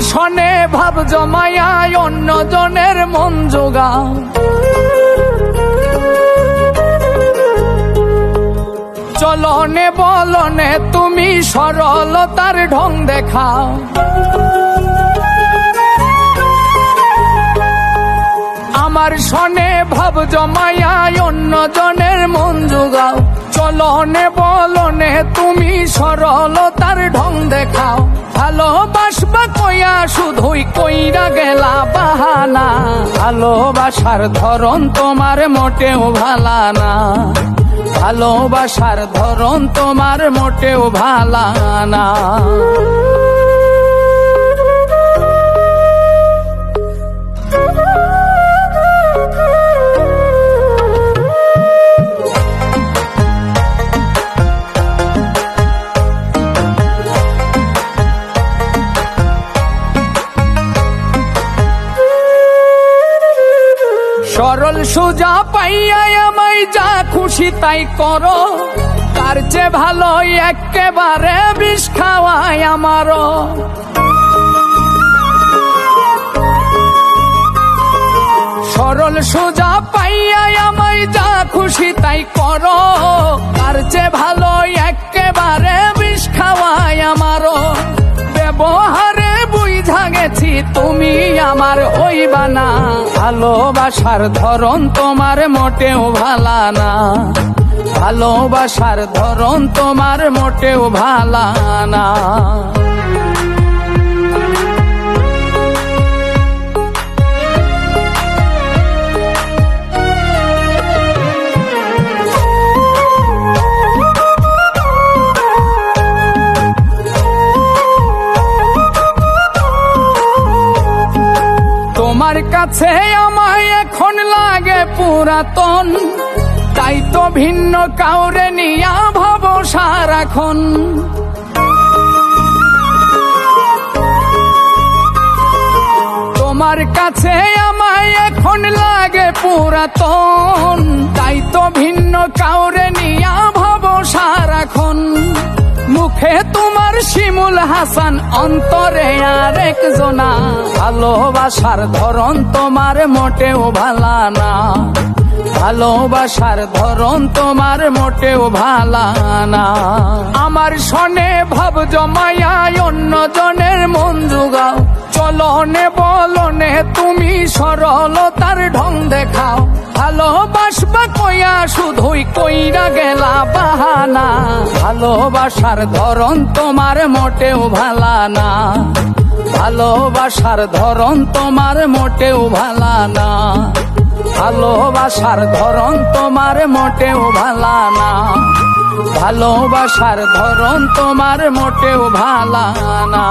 শনে ভাব জমায়া অন্যজনের মন জোগাও। চলনে বলনে তুমি সরলতার ঢং দেখাও। আমার শনে ভাব জমায়া অন্যজনের মন জোগাও। চলনে বলনে তুমি সরলতার ঢং দেখাও। ভালোবাসবা কইয়া শুধুই কইরা গেলা বাহানা। ভালোবাসার ধরন তোমার মোটেও ভালা না। ভালোবাসার ধরন তোমার মোটেও ভালা না। সরল সোজা পাইয়া আমায় যা খুশি তাই করো। তার চেয়ে ভালো একেবারে বিষ খাওয়ায় আমারও। সরল সোজা পাইয়া আমায় যা খুশি তাই করো। তার চেয়ে ভালো একেবারে বিষ খাওয়ায় আমারও। ব্যবহারে বুঝা গেছি তুমি আমার হইবা না। ভালোবাসার ধরন তোমার মোটেও ভালা না। ভালোবাসার ধরন তোমার মোটেও ভালা না। তোমার কাছে আমায় এখন লাগে পুরাতন। তাই তো ভিন্ন কাউরে নিয়া ভাব সারাক্ষণ। তোমার কাছে আমায় এখন লাগে পুরাতন। তাই তো ভিন্ন কাউরে নিয়া ভাব সারাক্ষণ। মুখে তোমার শিমুল হাসান অন্তরে আরেক জনা। ভালোবাসার ধরন তোমার মোটেও ভালা না। ভালোবাসার ধরন তোমার মোটেও ভালা না। আমার শনে ভাব জমায়া অন্যজনের মন জোগাও। চলনে বলনে তুমি সরলতার ঢং দেখাও। ভালোবাসবা কইয়া শুধুই কইরা গেলা বাহানা। ভালোবাসার ধরন তোমার মোটেও ভালা না। ভালোবাসার ধরন তোমার মোটেও ভালা না। ভালোবাসার ধরন তোমার মোটেও ভালা না। ভালোবাসার ধরন তোমার মোটেও ভালা না।